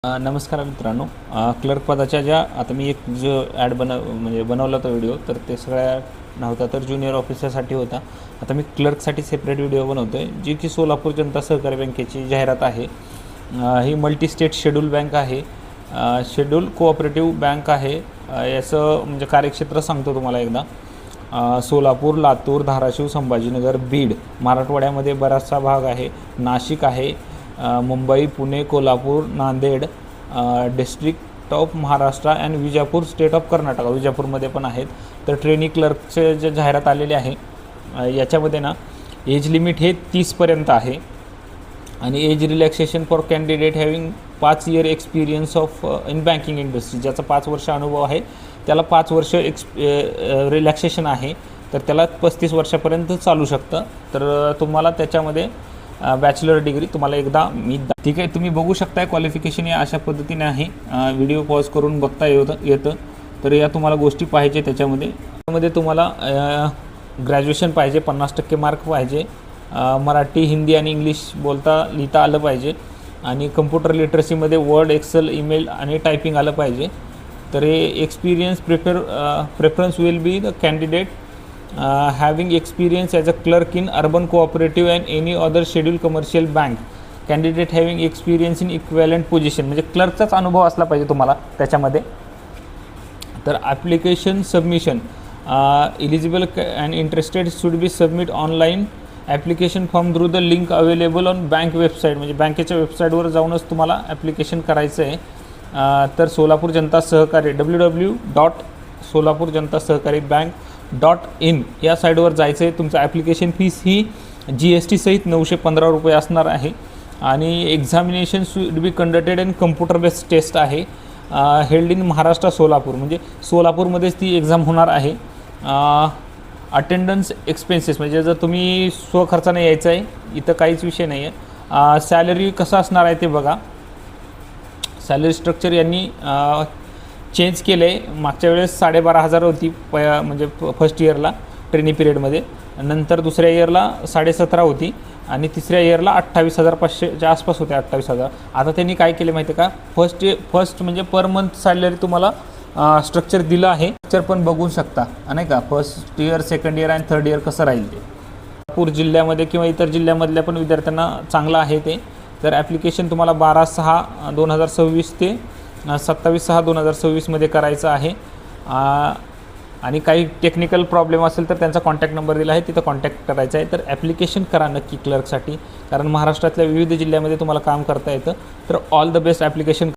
नमस्कार मित्रांनो, क्लर्क पदाच्या ज्या आता मी एक जो ॲड बनवला होता व्हिडिओ, तर ते सगळ्या नव्हता, तर ज्युनियर ऑफिसरसाठी होता. आता मी क्लर्कसाठी सेपरेट व्हिडिओ बनवतो आहे, जी की सोलापूर जनता सहकारी बँकेची जाहिरात आहे. ही मल्टी स्टेट शेड्यूल बँक आहे, शेड्यूल कोऑपरेटिव्ह बँक आहे. याचं म्हणजे कार्यक्षेत्र सांगतो तुम्हाला एकदा. सोलापूर, लातूर, धाराशिव, संभाजीनगर, बीड, मराठवाड्यामध्ये बराचसा भाग आहे, नाशिक आहे, Mumbai, Pune, Kolhapur, Nanded, district of Maharashtra and Vijapur, state of Karnataka, विजापूरमध्ये पण आहेत. तर ट्रेनिंग क्लर्कचे जे जाहिरात आलेले आहे, याच्यामध्ये ना एज लिमिट हे 30पर्यंत आहे आणि age relaxation for candidate having 5 year experience of in banking industry. ज्याचा 5 वर्ष अनुभव आहे त्याला 5 वर्ष रिलॅक्सेशन आहे, तर त्याला 35 वर्षापर्यंत चालू शकतं. तर तुम्हाला त्याच्यामध्ये बॅचलर डिग्री तुम्हाला एकदा ठीक आहे. तुम्ही बघू शकताय क्वालिफिकेशन या अशा पद्धतीने आहे. व्हिडिओ पॉज करून बघता येतं. तर या तुम्हाला गोष्टी पाहिजे. त्याच्यामध्ये तुम्हाला ग्रॅज्युएशन पाहिजे, 50% मार्क पाहिजे, मराठी, हिंदी आणि इंग्लिश बोलता लिहिता आलं पाहिजे आणि कम्प्युटर लिटरसीमध्ये वर्ड, एक्सेल, ईमेल आणि टायपिंग आलं पाहिजे. तर हे experience preference will be the candidate having experience as a clerk in urban cooperative and any other scheduled commercial bank. Candidate having experience in equivalent position, म्हणजे क्लर्कचाच अनुभव असला पाहिजे तुम्हाला त्याच्यामध्ये. तर application submission eligible and interested should be submit online application form through the link available on bank website. म्हणजे बँकेच्या वेबसाईटवर जाऊनच तुम्हाला ॲप्लिकेशन करायचं आहे. तर सोलापूर जनता सहकारी www.solaporjantasahkaribbank.in या साईडवर जायचं आहे. तुमचं ॲप्लिकेशन फीस ही GST सहित 915 रुपये असणार आहे आणि examination should be conducted in computer based test आहे. हेल्ड इन महाराष्ट्र, सोलापूर, म्हणजे सोलापूरमध्येच ती एक्झाम होणार आहे. अटेंडन्स एक्सपेन्सेस, म्हणजे जर तुम्ही स्वखर्चाने यायचं आहे, इथं काहीच विषय नाही आहे. सॅलरी कसं असणार आहे ते बघा. सॅलरी स्ट्रक्चर यांनी चेंज केलं आहे. मागच्या वेळेस 12,500 होती म्हणजे फर्स्ट इयरला ट्रेनिंग पिरियडमध्ये, नंतर दुसऱ्या इयरला 17,500 होती आणि तिसऱ्या इयरला 28,500च्या आसपास होते, 28,000. आता त्यांनी काय केले माहिती आहे का, फर्स्ट म्हणजे पर मंथ सॅलरी तुम्हाला स्ट्रक्चर दिलं आहे. स्ट्रक्चर पण बघू शकता नाही का, फर्स्ट इयर, सेकंड इयर आणि थर्ड इयर कसं राहील ते. नागपूर जिल्ह्यामध्ये किंवा इतर जिल्ह्यामधल्या पण विद्यार्थ्यांना चांगलं आहे ते. तर ॲप्लिकेशन तुम्हाला 12/6/2026 ते 27/6/2026 करायचं आहे. आणि काही टेक्निकल प्रॉब्लेम असेल तर त्यांचा कॉन्टॅक्ट नंबर दिला आहे, तिथं कॉन्टॅक्ट करायचा आहे. तर ॲप्लिकेशन करा नक्की क्लर्कसाठी, कारण महाराष्ट्रातल्या विविध जिल्ह्यामध्ये तुम्हाला काम करता येतं. तर ऑल द बेस्ट ॲप्लिकेशन.